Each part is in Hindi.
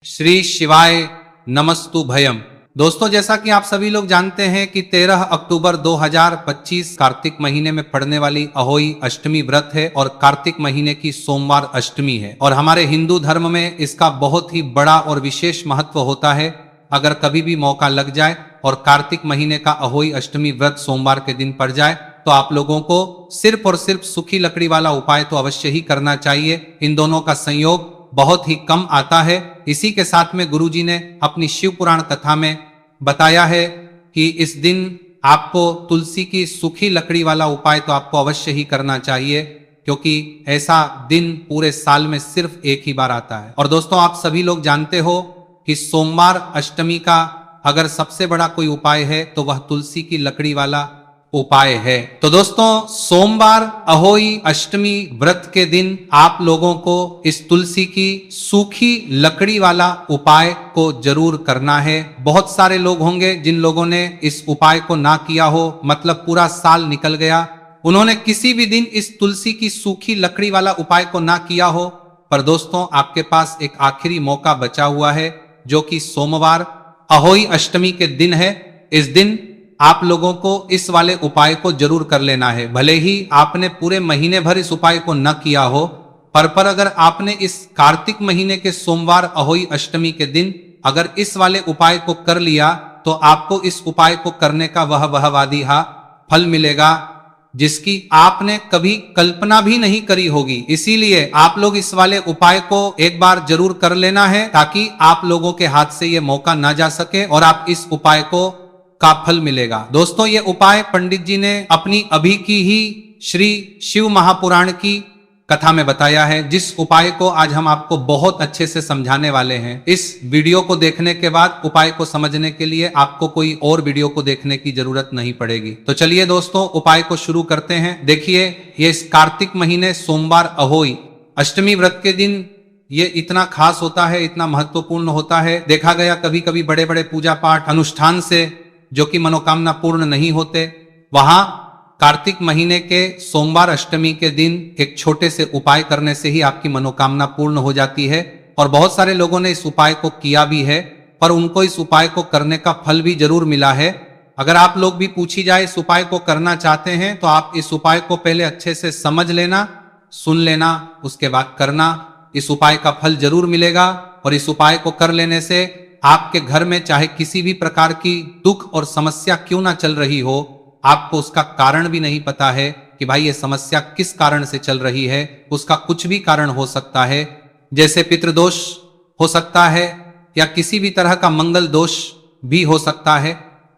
श्री शिवाय नमस्तु भयम। दोस्तों, जैसा कि आप सभी लोग जानते हैं कि 13 अक्टूबर 2025 कार्तिक महीने में पड़ने वाली अहोई अष्टमी व्रत है और कार्तिक महीने की सोमवार अष्टमी है और हमारे हिंदू धर्म में इसका बहुत ही बड़ा और विशेष महत्व होता है। अगर कभी भी मौका लग जाए और कार्तिक महीने का अहोई अष्टमी व्रत सोमवार के दिन पड़ जाए तो आप लोगों को सिर्फ और सिर्फ सूखी लकड़ी वाला उपाय तो अवश्य ही करना चाहिए। इन दोनों का संयोग बहुत ही कम आता है। इसी के साथ में गुरुजी ने अपनी शिव पुराण कथा में बताया है कि इस दिन आपको तुलसी की सूखी लकड़ी वाला उपाय तो आपको अवश्य ही करना चाहिए, क्योंकि ऐसा दिन पूरे साल में सिर्फ एक ही बार आता है। और दोस्तों, आप सभी लोग जानते हो कि सोमवार अष्टमी का अगर सबसे बड़ा कोई उपाय है तो वह तुलसी की लकड़ी वाला उपाय है। तो दोस्तों, सोमवार अहोई अष्टमी व्रत के दिन आप लोगों को इस तुलसी की सूखी लकड़ी वाला उपाय को जरूर करना है। बहुत सारे लोग होंगे जिन लोगों ने इस उपाय को ना किया हो, मतलब पूरा साल निकल गया, उन्होंने किसी भी दिन इस तुलसी की सूखी लकड़ी वाला उपाय को ना किया हो। पर दोस्तों, आपके पास एक आखिरी मौका बचा हुआ है, जो कि सोमवार अहोई अष्टमी के दिन है। इस दिन आप लोगों को इस वाले उपाय को जरूर कर लेना है। भले ही आपने पूरे महीने भर इस उपाय को न किया हो, पर अगर आपने इस कार्तिक महीने के सोमवार अहोई अष्टमी के दिन अगर इस वाले उपाय को कर लिया तो आपको इस उपाय को करने का वह वादिहा फल मिलेगा, जिसकी आपने कभी कल्पना भी नहीं करी होगी। इसीलिए आप लोग इस वाले उपाय को एक बार जरूर कर लेना है, ताकि आप लोगों के हाथ से ये मौका ना जा सके और आप इस उपाय को का फल मिलेगा। दोस्तों, ये उपाय पंडित जी ने अपनी अभी की ही श्री शिव महापुराण की कथा में बताया है, जिस उपाय को आज हम आपको बहुत अच्छे से समझाने वाले हैं। इस वीडियो को देखने के बाद उपाय को समझने के लिए आपको कोई और वीडियो को देखने की जरूरत नहीं पड़ेगी। तो चलिए दोस्तों, उपाय को शुरू करते हैं। देखिए, ये इस कार्तिक महीने सोमवार अहोई अष्टमी व्रत के दिन ये इतना खास होता है, इतना महत्वपूर्ण होता है। देखा गया कभी कभी बड़े बड़े पूजा पाठ अनुष्ठान से जो कि मनोकामना पूर्ण नहीं होते, वहां कार्तिक महीने के सोमवार अष्टमी के दिन एक छोटे से उपाय करने से ही आपकी मनोकामना पूर्ण हो जाती है। और बहुत सारे लोगों ने इस उपाय को किया भी है, पर उनको इस उपाय को करने का फल भी जरूर मिला है। अगर आप लोग भी पूछी जाए इस उपाय को करना चाहते हैं तो आप इस उपाय को पहले अच्छे से समझ लेना, सुन लेना, उसके बाद करना। इस उपाय का फल जरूर मिलेगा और इस उपाय को कर लेने से आपके घर में चाहे किसी भी प्रकार की दुख और समस्या क्यों ना चल रही हो, आपको उसका कारण भी नहीं पता है कि भाई ये समस्या किस कारण से चल रही है, उसका कुछ भी कारण हो सकता है। जैसे पितृदोष हो सकता है या किसी भी तरह का मंगल दोष भी हो सकता है।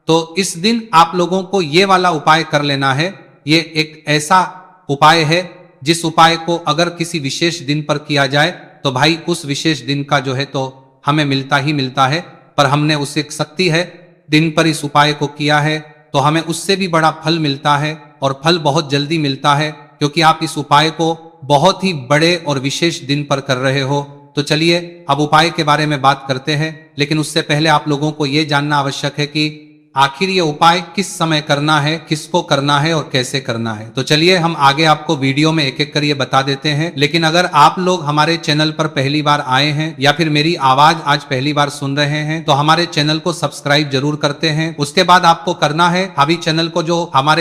तो इस दिन आप लोगों को ये वाला उपाय कर लेना है। ये एक ऐसा उपाय है जिस उपाय को अगर किसी विशेष दिन पर किया जाए तो भाई उस विशेष दिन का जो है तो हमें मिलता ही मिलता है। पर हमने उस एक शक्ति है दिन पर इस उपाय को किया है तो हमें उससे भी बड़ा फल मिलता है, और फल बहुत जल्दी मिलता है, क्योंकि आप इस उपाय को बहुत ही बड़े और विशेष दिन पर कर रहे हो। तो चलिए अब उपाय के बारे में बात करते हैं, लेकिन उससे पहले आप लोगों को यह जानना आवश्यक है कि आखिर ये उपाय किस समय करना है, किसको करना है और कैसे करना है। तो चलिए हम आगे आपको वीडियो में एक एक कर ये बता देते हैं। लेकिन अगर आप लोग हमारे चैनल पर पहली बार आए हैं या फिर मेरी आवाज आज पहली बार सुन रहे हैं तो हमारे चैनल को सब्सक्राइब जरूर करते हैं। उसके बाद आपको करना है हमारे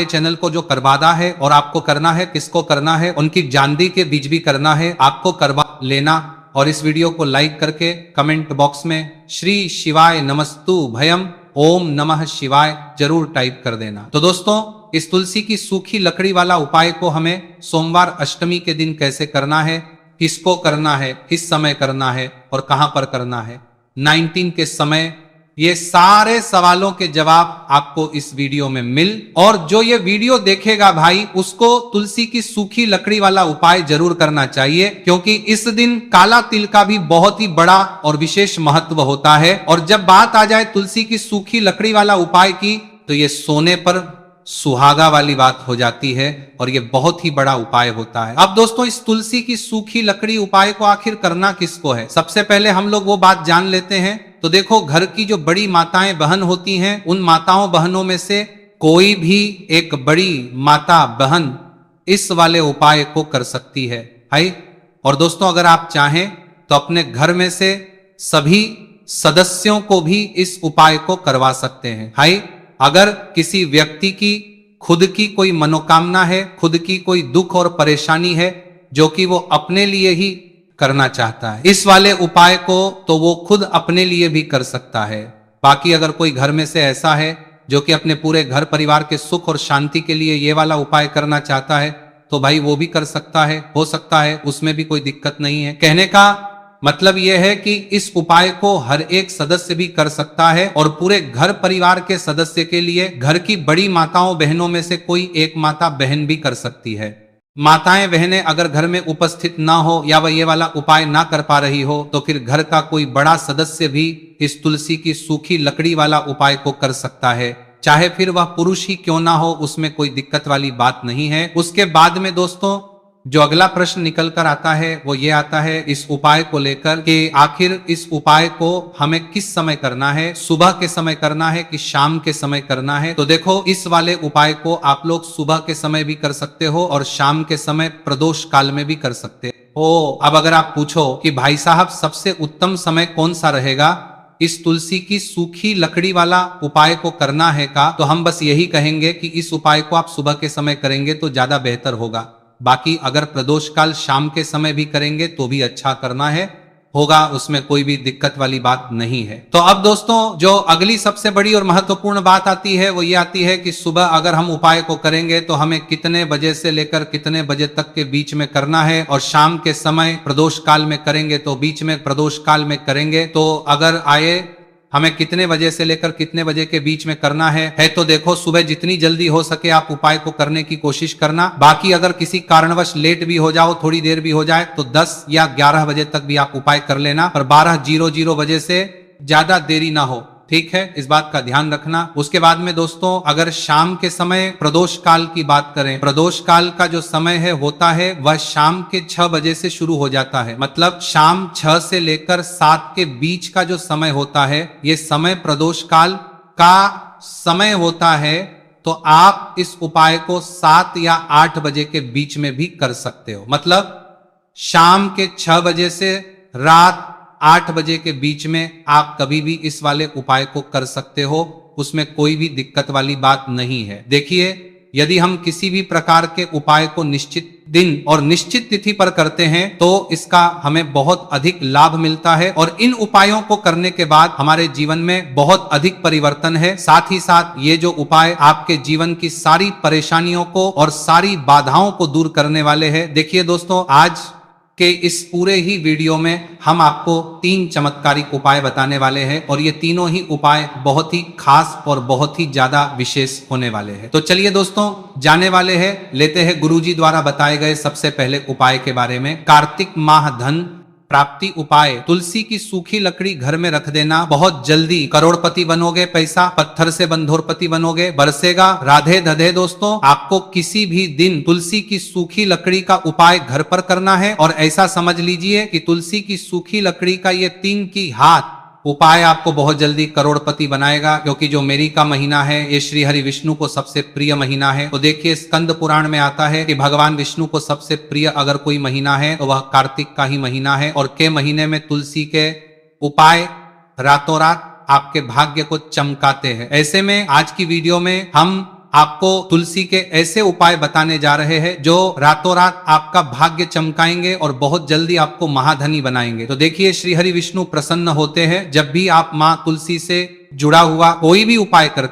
चैनल को जो करवादा है, और आपको करना है किसको करना है, उनकी जानदी के बीच भी करना है, आपको करवा लेना। और इस वीडियो को लाइक करके कमेंट बॉक्स में श्री शिवाय नमस्तु भयम ओम नमः शिवाय जरूर टाइप कर देना। तो दोस्तों, इस तुलसी की सूखी लकड़ी वाला उपाय को हमें सोमवार अष्टमी के दिन कैसे करना है, किसको करना है, किस समय करना है और कहां पर करना है, 19 के समय, ये सारे सवालों के जवाब आपको इस वीडियो में और जो ये वीडियो देखेगा भाई उसको तुलसी की सूखी लकड़ी वाला उपाय जरूर करना चाहिए, क्योंकि इस दिन काला तिल का भी बहुत ही बड़ा और विशेष महत्व होता है। और जब बात आ जाए तुलसी की सूखी लकड़ी वाला उपाय की तो ये सोने पर सुहागा वाली बात हो जाती है और ये बहुत ही बड़ा उपाय होता है। अब दोस्तों, इस तुलसी की सूखी लकड़ी उपाय को आखिर करना किसको है, सबसे पहले हम लोग वो बात जान लेते हैं। तो देखो, घर की जो बड़ी माताएं बहन होती हैं, उन माताओं बहनों में से कोई भी एक बड़ी माता बहन इस वाले उपाय को कर सकती है भाई। और दोस्तों, अगर आप चाहें तो अपने घर में से सभी सदस्यों को भी इस उपाय को करवा सकते हैं। हाय, अगर किसी व्यक्ति की खुद की कोई मनोकामना है, खुद की कोई दुख और परेशानी है जो कि वो अपने लिए ही करना चाहता है, इस वाले उपाय को तो वो खुद अपने लिए भी कर सकता है। बाकी अगर कोई घर में से ऐसा है जो कि अपने पूरे घर परिवार के सुख और शांति के लिए ये वाला उपाय करना चाहता है, तो भाई वो भी कर सकता है, हो सकता है, उसमें भी कोई दिक्कत नहीं है। कहने का मतलब यह है कि इस उपाय को हर एक सदस्य भी कर सकता है और पूरे घर परिवार के सदस्य के लिए घर की बड़ी माताओं बहनों में से कोई एक माता बहन भी कर सकती है। माताएं बहनें अगर घर में उपस्थित ना हो या वह ये वाला उपाय ना कर पा रही हो, तो फिर घर का कोई बड़ा सदस्य भी इस तुलसी की सूखी लकड़ी वाला उपाय को कर सकता है, चाहे फिर वह पुरुष ही क्यों ना हो, उसमें कोई दिक्कत वाली बात नहीं है। उसके बाद में दोस्तों जो अगला प्रश्न निकल कर आता है वो ये आता है इस उपाय को लेकर कि आखिर इस उपाय को हमें किस समय करना है, सुबह के समय करना है कि शाम के समय करना है। तो देखो, इस वाले उपाय को आप लोग सुबह के समय भी कर सकते हो और शाम के समय प्रदोष काल में भी कर सकते हो। अब अगर आप पूछो कि भाई साहब सबसे उत्तम समय कौन सा रहेगा इस तुलसी की सूखी लकड़ी वाला उपाय को करना है का, तो हम बस यही कहेंगे कि इस उपाय को आप सुबह के समय करेंगे तो ज्यादा बेहतर होगा। बाकी अगर प्रदोष काल शाम के समय भी करेंगे तो भी अच्छा करना है, होगा, उसमें कोई भी दिक्कत वाली बात नहीं है। तो अब दोस्तों जो अगली सबसे बड़ी और महत्वपूर्ण बात आती है वो ये आती है कि सुबह अगर हम उपाय को करेंगे तो हमें कितने बजे से लेकर कितने बजे तक के बीच में करना है, और शाम के समय प्रदोष काल में करेंगे तो बीच में प्रदोष काल में करेंगे तो अगर आए हमें कितने बजे से लेकर कितने बजे के बीच में करना है तो देखो, सुबह जितनी जल्दी हो सके आप उपाय को करने की कोशिश करना। बाकी अगर किसी कारणवश लेट भी हो जाओ, थोड़ी देर भी हो जाए, तो 10 या 11 बजे तक भी आप उपाय कर लेना, पर 12:00 बजे से ज्यादा देरी ना हो, ठीक है, इस बात का ध्यान रखना। उसके बाद में दोस्तों अगर शाम के समय प्रदोष काल की बात करें, प्रदोष काल का जो समय है होता है वह शाम के 6 बजे से शुरू हो जाता है। मतलब शाम 6 से लेकर 7 के बीच का जो समय होता है, ये समय प्रदोष काल का समय होता है। तो आप इस उपाय को 7 या 8 बजे के बीच में भी कर सकते हो। मतलब शाम के 6 बजे से रात 8 बजे के बीच में आप कभी भी इस वाले उपाय को कर सकते हो, उसमें कोई भी दिक्कत वाली बात नहीं है। देखिए, यदि हम किसी भी प्रकार के उपाय को निश्चित दिन और निश्चित तिथि पर करते हैं तो इसका हमें बहुत अधिक लाभ मिलता है और इन उपायों को करने के बाद हमारे जीवन में बहुत अधिक परिवर्तन है। साथ ही साथ ये जो उपाय आपके जीवन की सारी परेशानियों को और सारी बाधाओं को दूर करने वाले हैं। देखिए दोस्तों, आज के इस पूरे ही वीडियो में हम आपको 3 चमत्कारिक उपाय बताने वाले हैं और ये तीनों ही उपाय बहुत ही खास और बहुत ही ज्यादा विशेष होने वाले हैं। तो चलिए दोस्तों, जाने वाले हैं, लेते हैं गुरुजी द्वारा बताए गए सबसे पहले उपाय के बारे में। कार्तिक माह धन प्राप्ति उपाय। तुलसी की सूखी लकड़ी घर में रख देना, बहुत जल्दी करोड़पति बनोगे, पैसा पत्थर से बंधोरपति बनोगे, बरसेगा। राधे धधे दोस्तों, आपको किसी भी दिन तुलसी की सूखी लकड़ी का उपाय घर पर करना है और ऐसा समझ लीजिए कि तुलसी की सूखी लकड़ी का ये 3 की हाथ उपाय आपको बहुत जल्दी करोड़पति बनाएगा। क्योंकि जो मेरी का महीना है ये श्री हरि विष्णु को सबसे प्रिय महीना है। तो देखिए, स्कंद पुराण में आता है कि भगवान विष्णु को सबसे प्रिय अगर कोई महीना है तो वह कार्तिक का ही महीना है और के महीने में तुलसी के उपाय रातों रात आपके भाग्य को चमकाते हैं। ऐसे में आज की वीडियो में हम आपको तुलसी के ऐसे उपाय बताने जा रहे हैं जो रातों रात आपका भाग्य चमकाएंगे और बहुत जल्दी आपको महाधनी बनाएंगे। तो देखिए, श्री हरि विष्णु प्रसन्न होते हैं जब भी आप माँ तुलसी से जुड़ा हुआ कोई भी उपाय करते